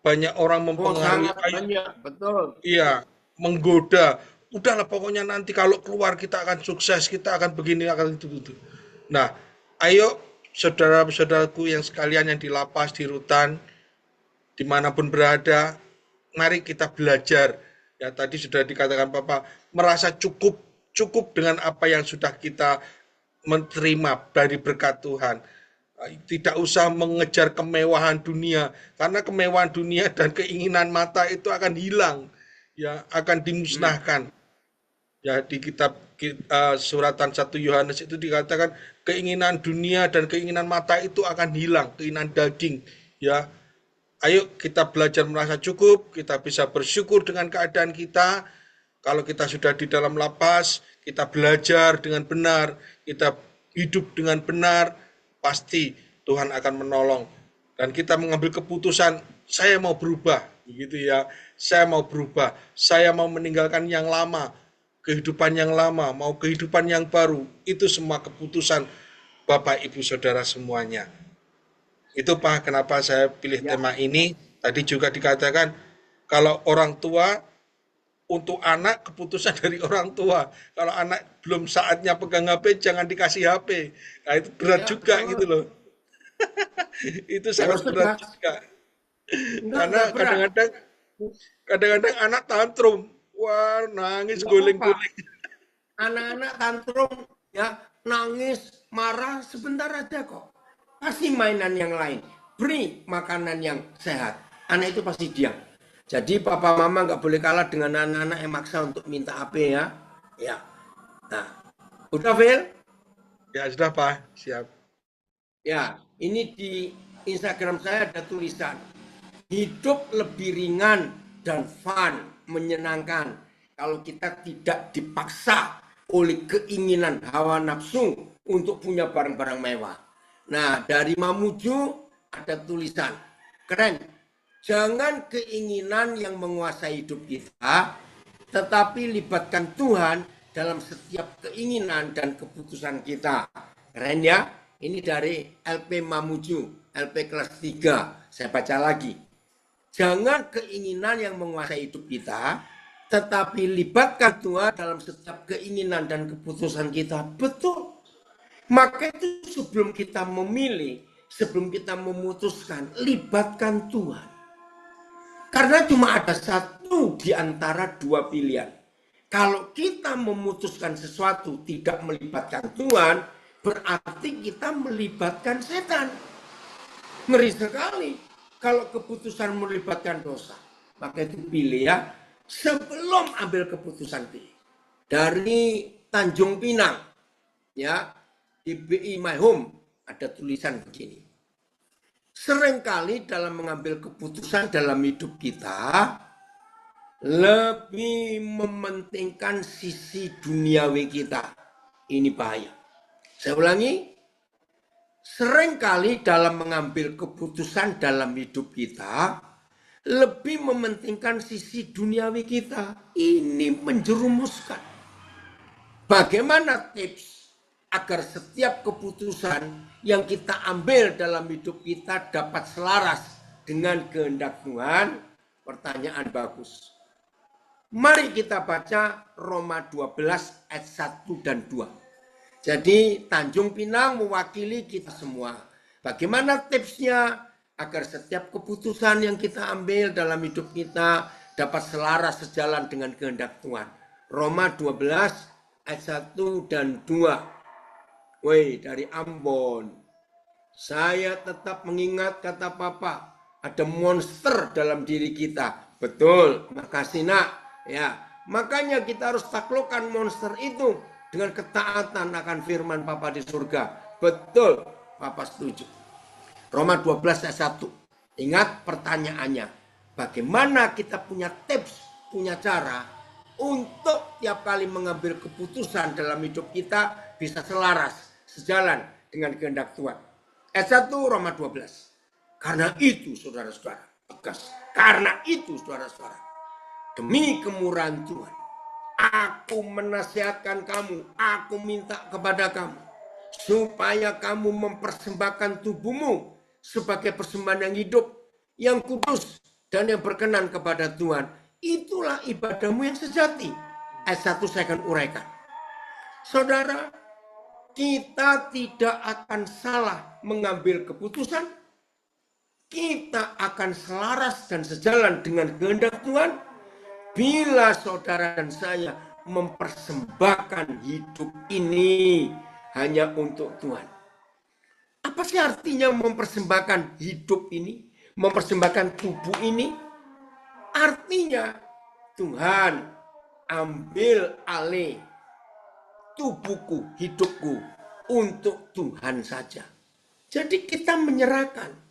banyak orang oh mempengaruhi, sangat ayo, banyak, betul. iya, menggoda. Udahlah pokoknya nanti kalau keluar kita akan sukses, kita akan begini, akan itu. Nah, ayo saudara-saudaraku yang sekalian yang di lapas, di rutan, dimanapun berada, mari kita belajar. Ya tadi sudah dikatakan Papa, merasa cukup cukup dengan apa yang sudah kita menerima dari berkat Tuhan. Tidak usah mengejar kemewahan dunia, karena kemewahan dunia dan keinginan mata itu akan hilang, ya akan Hmm. dimusnahkan. Ya di kitab suratan 1 Yohanes itu dikatakan keinginan dunia dan keinginan mata itu akan hilang, keinginan daging, ya. Ayo kita belajar merasa cukup, kita bisa bersyukur dengan keadaan kita. Kalau kita sudah di dalam lapas, kita belajar dengan benar, kita hidup dengan benar, pasti Tuhan akan menolong. Dan kita mengambil keputusan, saya mau berubah, begitu ya. Saya mau berubah, saya mau meninggalkan yang lama, kehidupan yang lama, mau kehidupan yang baru. Itu semua keputusan Bapak Ibu Saudara semuanya. Itu Pak, kenapa saya pilih Ya, tema ini. Tadi juga dikatakan, kalau orang tua, untuk anak keputusan dari orang tua. Kalau anak belum saatnya pegang HP, jangan dikasih HP. Nah itu berat ya juga gitu betul. loh. Itu Harus sangat berat tegas. juga. Karena Enggak berat. kadang-kadang anak tantrum. Wah, nangis Enggak apa-apa. guling-guling. Anak-anak tantrum, ya, nangis, marah, sebentar aja kok. Kasih mainan yang lain. Beri makanan yang sehat. Anak itu pasti diam. Jadi papa mama nggak boleh kalah dengan anak-anak yang maksa untuk minta HP ya. Ya. Nah, udah Phil? Ya sudah Pak, siap. Ya, ini di Instagram saya ada tulisan. Hidup lebih ringan dan fun, menyenangkan kalau kita tidak dipaksa oleh keinginan hawa nafsu untuk punya barang-barang mewah. Nah, dari Mamuju ada tulisan, keren. Jangan keinginan yang menguasai hidup kita, tetapi libatkan Tuhan dalam setiap keinginan dan keputusan kita. Keren ya? Ini dari LP Mamuju, LP kelas 3. Saya baca lagi. Jangan keinginan yang menguasai hidup kita, tetapi libatkan Tuhan dalam setiap keinginan dan keputusan kita. Betul. Maka itu sebelum kita memilih, sebelum kita memutuskan, libatkan Tuhan. Karena cuma ada satu di antara dua pilihan. Kalau kita memutuskan sesuatu tidak melibatkan Tuhan, berarti kita melibatkan setan. Ngeri sekali kalau keputusan melibatkan dosa. Maka itu pilih ya, sebelum ambil keputusan pilih. Dari Tanjung Pinang, ya, di BI My Home ada tulisan begini. Seringkali dalam mengambil keputusan dalam hidup kita, lebih mementingkan sisi duniawi kita. Ini bahaya. Saya ulangi, seringkali dalam mengambil keputusan dalam hidup kita, lebih mementingkan sisi duniawi kita. Ini menjerumuskan. Bagaimana tips agar setiap keputusan yang kita ambil dalam hidup kita dapat selaras dengan kehendak Tuhan? Pertanyaan bagus. Mari kita baca Roma 12 ayat 1 dan 2. Jadi Tanjung Pinang mewakili kita semua. Bagaimana tipsnya agar setiap keputusan yang kita ambil dalam hidup kita dapat selaras sejalan dengan kehendak Tuhan. Roma 12 ayat 1 dan 2. Woi, dari Ambon. Saya tetap mengingat kata Papa, ada monster dalam diri kita. Betul, makasih nak. Ya, Makanya kita harus taklukkan monster itu dengan ketaatan akan firman Bapa di surga. Betul, Papa setuju. Roma 12 ayat 1. Ingat pertanyaannya. Bagaimana kita punya tips, punya cara untuk tiap kali mengambil keputusan dalam hidup kita bisa selaras, sejalan dengan kehendak Tuhan. Ayat 1 Roma 12. Karena itu saudara-saudara, tegas. Karena itu saudara-saudara, demi kemurahan Tuhan, aku menasihatkan kamu, aku minta kepada kamu, supaya kamu mempersembahkan tubuhmu sebagai persembahan yang hidup, yang kudus, dan yang berkenan kepada Tuhan. Itulah ibadahmu yang sejati. Ayat 1 saya akan uraikan. Saudara, kita tidak akan salah mengambil keputusan. Kita akan selaras dan sejalan dengan kehendak Tuhan bila saudara dan saya mempersembahkan hidup ini hanya untuk Tuhan. Apa sih artinya mempersembahkan hidup ini? Mempersembahkan tubuh ini? Artinya Tuhan ambil alih tubuhku, hidupku untuk Tuhan saja. Jadi kita menyerahkan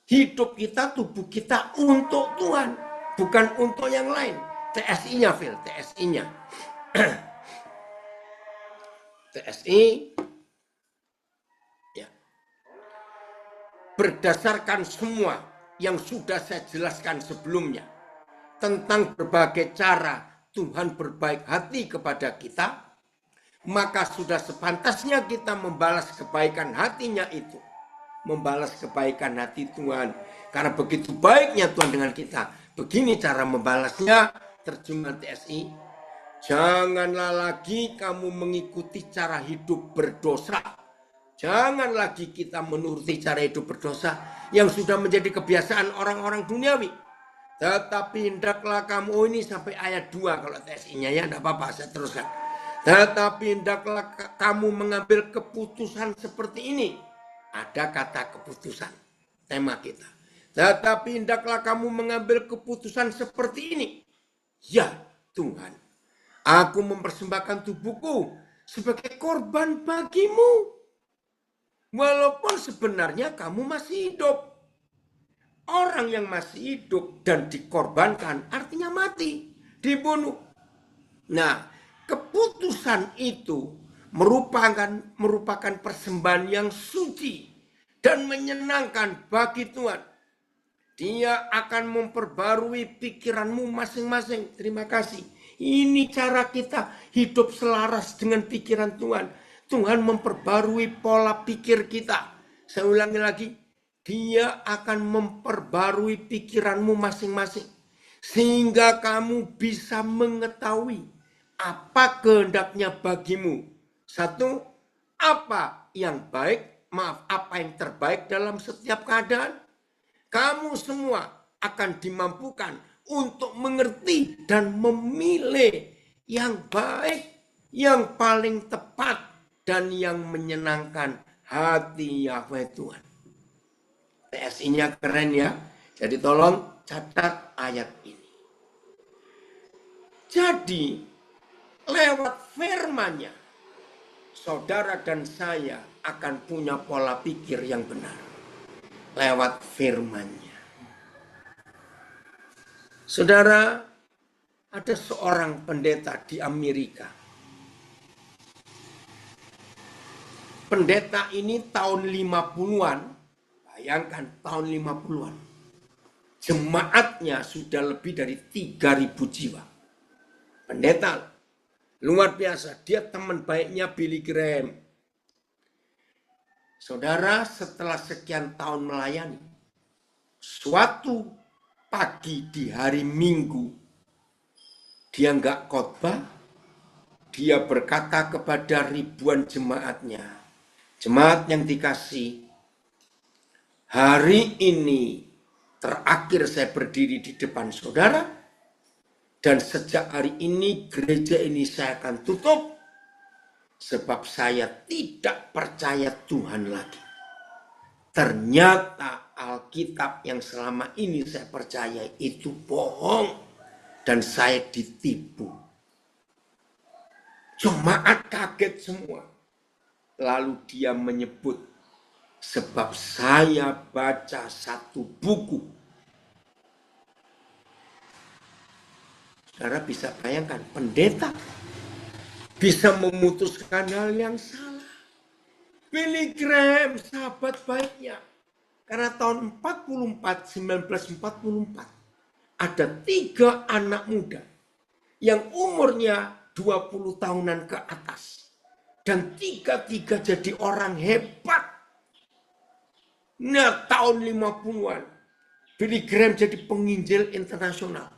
hidup kita, tubuh kita untuk Tuhan, bukan untuk yang lain. TSI-nya, Phil, TSI-nya. TSI ya. Berdasarkan semua yang sudah saya jelaskan sebelumnya tentang berbagai cara Tuhan berbaik hati kepada kita, maka sudah sepantasnya kita membalas kebaikan hatinya itu. Membalas kebaikan hati Tuhan. Karena begitu baiknya Tuhan dengan kita. Begini cara membalasnya. Terjemahan TSI. Janganlah lagi kamu mengikuti cara hidup berdosa. Jangan lagi kita menuruti cara hidup berdosa yang sudah menjadi kebiasaan orang-orang duniawi. Tetapi hendaklah kamu, oh ini sampai ayat 2 kalau TSI-nya ya, enggak apa-apa saya teruskan. Tetapi hendaklah kamu mengambil keputusan seperti ini. Ada kata keputusan, tema kita. Tetapi hendaklah kamu mengambil keputusan seperti ini. Ya Tuhan, aku mempersembahkan tubuhku sebagai korban bagimu. Walaupun sebenarnya kamu masih hidup. Orang yang masih hidup dan dikorbankan artinya mati, dibunuh. Nah, keputusan itu merupakan persembahan yang suci dan menyenangkan bagi Tuhan. Dia akan memperbarui pikiranmu masing-masing. Terima kasih. Ini cara kita hidup selaras dengan pikiran Tuhan. Tuhan memperbarui pola pikir kita. Saya ulangi lagi. Dia akan memperbarui pikiranmu masing-masing. Sehingga kamu bisa mengetahui apa kehendaknya bagimu. Satu, apa yang baik, apa yang terbaik dalam setiap keadaan. Kamu semua akan dimampukan untuk mengerti dan memilih yang baik, yang paling tepat, dan yang menyenangkan hati Yahweh Tuhan. TSI-nya keren ya. Jadi tolong catat ayat ini. Jadi lewat firman-Nya, saudara dan saya akan punya pola pikir yang benar. Lewat firman-Nya. Saudara, ada seorang pendeta di Amerika. Pendeta ini tahun 50-an, bayangkan tahun 50-an. Jemaatnya sudah lebih dari 3.000 jiwa. Pendeta luar biasa, dia teman baiknya Billy Graham. Saudara, setelah sekian tahun melayani, suatu pagi di hari Minggu, dia nggak khotbah, dia berkata kepada ribuan jemaatnya, jemaat yang dikasih, hari ini terakhir saya berdiri di depan saudara, dan sejak hari ini gereja ini saya akan tutup, sebab saya tidak percaya Tuhan lagi. Ternyata Alkitab yang selama ini saya percaya itu bohong. dan saya ditipu. Jemaat kaget semua. Lalu dia menyebut, sebab saya baca satu buku. Saudara bisa bayangkan, pendeta bisa memutuskan hal yang salah. Billy Graham, sahabat baiknya. Karena tahun 1944, ada 3 anak muda yang umurnya 20 tahunan ke atas. Dan 3 jadi orang hebat. Nah, tahun 50-an, Billy Graham jadi penginjil internasional.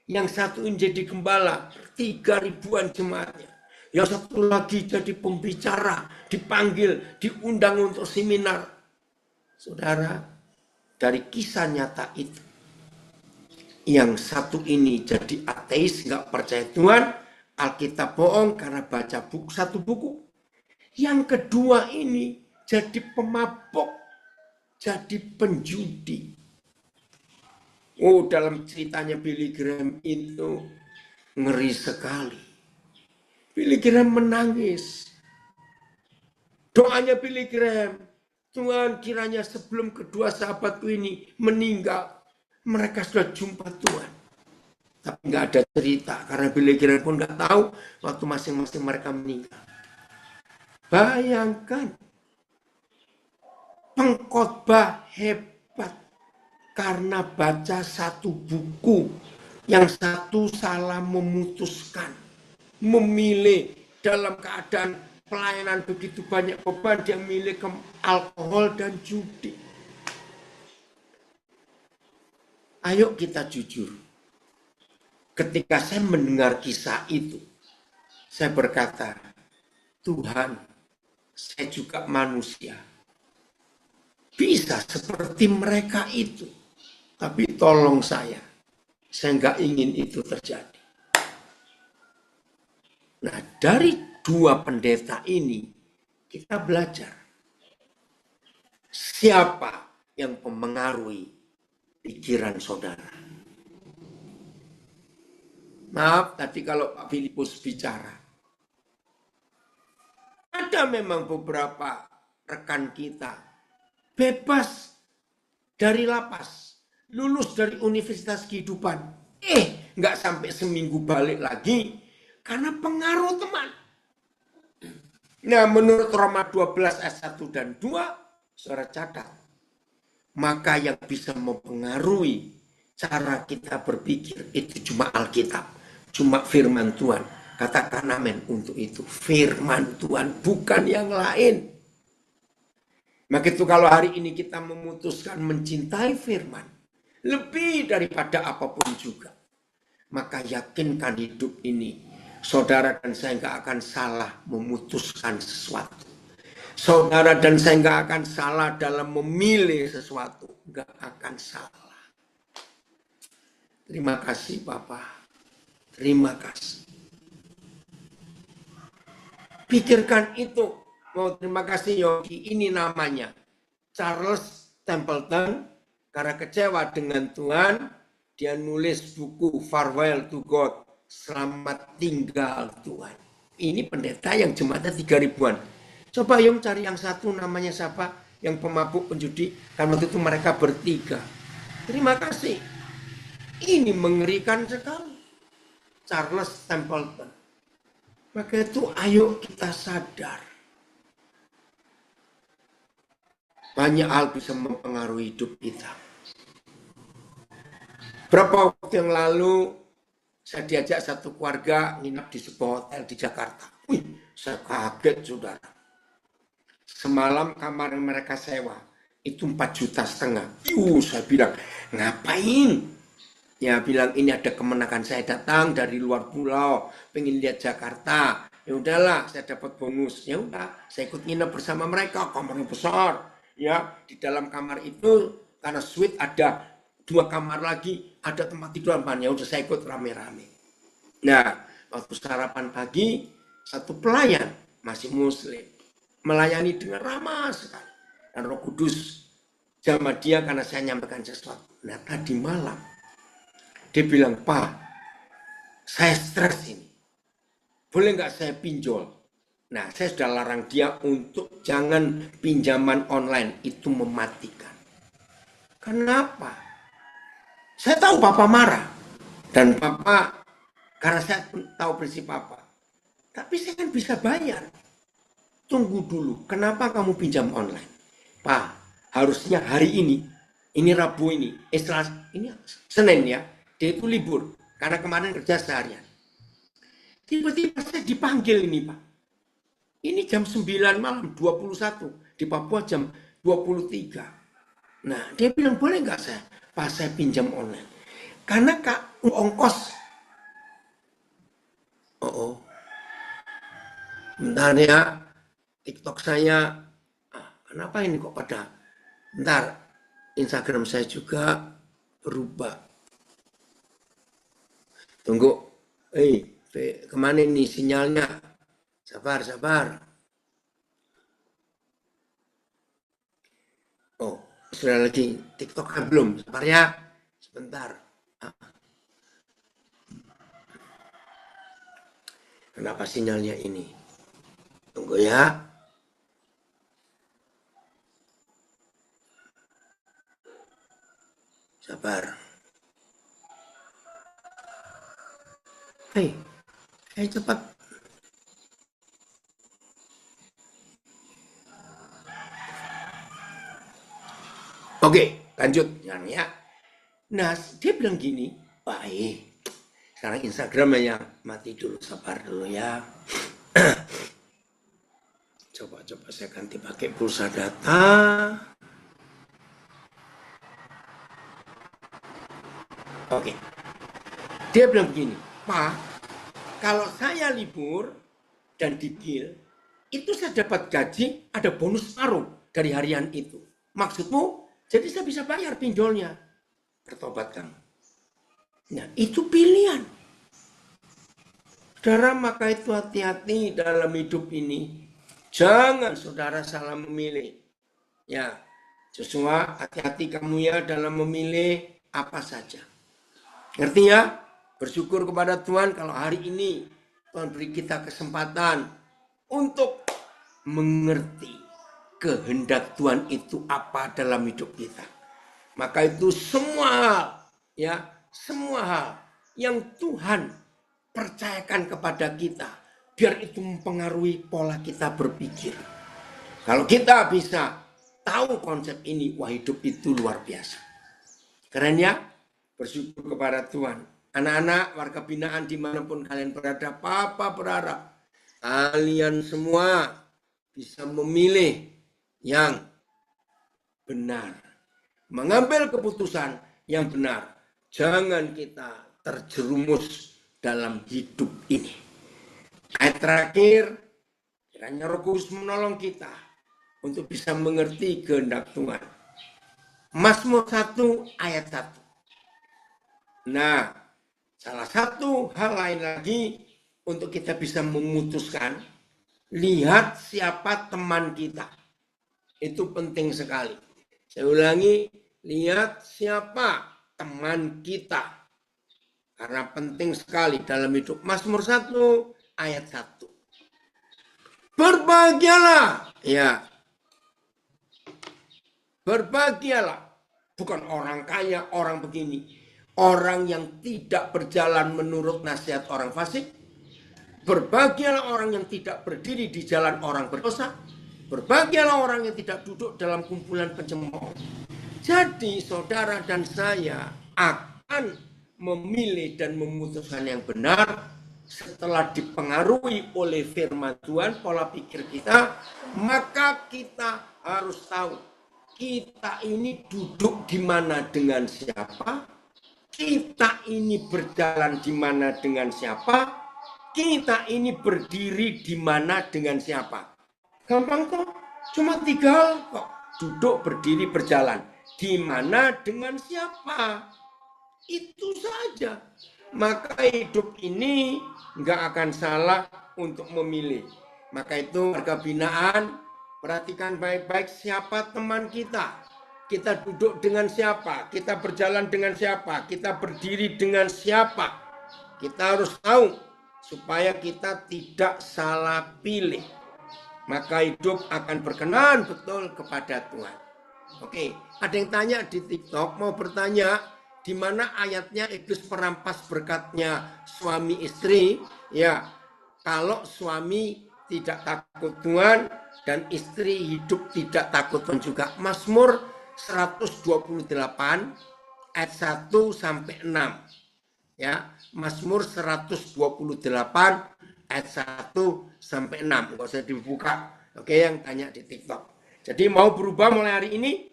Yang satu ini jadi gembala, 3.000-an jemaatnya. Yang satu lagi jadi pembicara, dipanggil, diundang untuk seminar. Saudara, dari kisah nyata itu, yang satu ini jadi ateis, nggak percaya Tuhan, Alkitab bohong karena baca satu buku. Yang kedua ini jadi pemabok, jadi penjudi. Oh, dalam ceritanya Billy Graham itu ngeri sekali. Billy Graham menangis. Doanya Billy Graham, Tuhan kiranya sebelum kedua sahabatku ini meninggal, mereka sudah jumpa Tuhan. Tapi nggak ada cerita, karena Billy Graham pun nggak tahu waktu masing-masing mereka meninggal. Bayangkan, pengkhotbah hebat. Karena baca satu buku, yang satu salah memutuskan, memilih dalam keadaan pelayanan begitu banyak beban, dia memilih ke alkohol dan judi. Ayo kita jujur. Ketika saya mendengar kisah itu, saya berkata, Tuhan, saya juga manusia. Bisa seperti mereka itu. Tapi tolong saya nggak ingin itu terjadi. Nah, dari 2 pendeta ini, kita belajar. Siapa yang mempengaruhi pikiran saudara? Maaf, tadi kalau Pak Filipus bicara. Ada memang beberapa rekan kita bebas dari lapas. Lulus dari Universitas Kehidupan, nggak sampai seminggu balik lagi karena pengaruh teman. Nah, menurut Roma 12 ayat 1 dan 2, saudara catat, maka yang bisa mempengaruhi cara kita berpikir itu cuma Alkitab, cuma firman Tuhan. Katakan amin untuk itu, firman Tuhan, bukan yang lain. Maka itu kalau hari ini kita memutuskan mencintai firman, lebih daripada apapun juga, maka yakinkan hidup ini, saudara dan saya nggak akan salah memutuskan sesuatu. Saudara dan saya nggak akan salah dalam memilih sesuatu, nggak akan salah. Terima kasih Bapak, terima kasih. Pikirkan itu. Oh, terima kasih Yogi, ini namanya Charles Templeton. Karena kecewa dengan Tuhan, dia nulis buku Farewell to God, Selamat Tinggal Tuhan. Ini pendeta yang jemaatnya 3.000-an. Coba Yong cari yang satu, namanya siapa? Yang pemabuk penjudi. Karena waktu itu mereka bertiga. Terima kasih. Ini mengerikan sekali. Charles Templeton. Maka itu ayo kita sadar. Banyak hal bisa mempengaruhi hidup kita. Berapa waktu yang lalu saya diajak satu keluarga nginap di sebuah hotel di Jakarta. Wih, saya kaget saudara. Semalam kamar yang mereka sewa itu 4,5 juta. Saya bilang, ngapain? Ya bilang ini ada kemenangan, saya datang dari luar pulau, pengen lihat Jakarta. Ya udahlah, saya dapat bonus. Ya udah, saya ikut nginep bersama mereka, kamarnya besar. Ya, di dalam kamar itu karena suite ada 2 kamar lagi, ada tempat tidur ya udah saya ikut rame-rame. Nah, waktu sarapan pagi, satu pelayan masih muslim melayani dengan ramah sekali. Dan Roh Kudus jamah dia karena saya nyampaikan sesuatu. Nah, tadi malam dia bilang, Pak, saya stres ini. Boleh nggak saya pinjol? Nah, saya sudah larang dia untuk jangan pinjaman online, itu mematikan. Kenapa? Saya tahu Papa marah. Dan Papa, karena saya tahu prinsip Papa. Tapi saya kan bisa bayar. Tunggu dulu, kenapa kamu pinjam online? Pak, harusnya hari ini Rabu ini Senin ya, dia itu libur. Karena kemarin kerja seharian. Tiba-tiba saya dipanggil ini Pak. Ini jam 9 malam, 21. Di Papua jam 23. Nah, dia bilang, boleh nggak saya? Pak, saya pinjam online. Karena Kak, ongkos. Oh. Bentar ya, TikTok saya. Kenapa ini kok pada? Bentar, Instagram saya juga berubah. Tunggu. Kemana nih sinyalnya? Sabar. Oh, sudah lagi TikTok belum? Sabar ya, sebentar. Kenapa sinyalnya ini? Tunggu ya. Sabar. Cepat. Oke, lanjut ya. Nah, dia bilang gini, baik. Sekarang Instagramnya mati dulu, sabar dulu ya. Coba saya ganti pakai pulsa data. Oke. Dia bilang begini, Pak, kalau saya libur dan di-deal, itu saya dapat gaji, ada bonus separuh dari harian itu. Maksudmu, jadi saya bisa bayar pinjolnya. Bertobat kamu. Nah, itu pilihan. Saudara, maka itu hati-hati dalam hidup ini. Jangan saudara salah memilih. Ya, Joshua, hati-hati kamu ya dalam memilih apa saja. Ngerti ya? Bersyukur kepada Tuhan kalau hari ini Tuhan beri kita kesempatan untuk mengerti kehendak Tuhan itu apa dalam hidup kita. Maka itu semua hal yang Tuhan percayakan kepada kita, biar itu mempengaruhi pola kita berpikir. Kalau kita bisa tahu konsep ini, wah hidup itu luar biasa. Keren ya? Bersyukur kepada Tuhan. Anak-anak warga binaan dimanapun kalian berada, Papa berharap kalian semua bisa memilih yang benar. Mengambil keputusan yang benar. Jangan kita terjerumus dalam hidup ini. Ayat terakhir, kiranya Roh Kudus menolong kita untuk bisa mengerti kehendak Tuhan. Mazmur 1 ayat 1. Nah, salah satu hal lain lagi untuk kita bisa memutuskan, lihat siapa teman kita. Itu penting sekali. Saya ulangi, lihat siapa teman kita. Karena penting sekali dalam hidup. Mazmur 1 ayat 1. Berbahagialah. Ya. Berbahagialah. Bukan orang kaya, orang begini. Orang yang tidak berjalan menurut nasihat orang fasik. Berbahagialah orang yang tidak berdiri di jalan orang berdosa. Berbahagialah orang yang tidak duduk dalam kumpulan pencemooh. Jadi saudara dan saya akan memilih dan memutuskan yang benar setelah dipengaruhi oleh firman Tuhan, pola pikir kita, maka kita harus tahu kita ini duduk di mana dengan siapa, kita ini berjalan di mana dengan siapa, kita ini berdiri di mana dengan siapa. Gampang kok, cuma 3 hal kok. Duduk, berdiri, berjalan. Di mana dengan siapa? Itu saja. Maka hidup ini nggak akan salah untuk memilih. Maka itu warga binaan, perhatikan baik-baik siapa teman kita. Kita duduk dengan siapa, kita berjalan dengan siapa, kita berdiri dengan siapa. Kita harus tahu supaya kita tidak salah pilih. Maka hidup akan berkenan betul kepada Tuhan. Oke, ada yang tanya di TikTok, mau bertanya di mana ayatnya iblis merampas berkatnya suami istri? Ya, kalau suami tidak takut Tuhan dan istri hidup tidak takut Tuhan juga. Mazmur 128 ayat 1 sampai 6. Ya, Mazmur 128 ayat 1 sampai 6. Enggak usah dibuka. Oke, yang tanya di TikTok. Jadi mau berubah mulai hari ini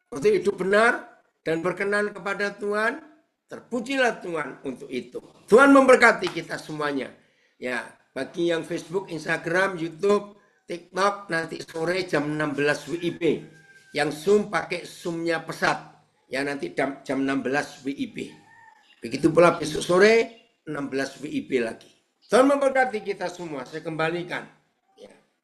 untuk hidup benar dan berkenan kepada Tuhan, terpujilah Tuhan untuk itu. Tuhan memberkati kita semuanya. Ya, bagi yang Facebook, Instagram, YouTube, TikTok nanti sore jam 16 WIB. Yang Zoom pakai Zoom-nya pesat. Ya nanti jam 16 WIB. Begitu pula besok sore 16 WIB lagi. Tuhan memberkati kita semua. Saya kembalikan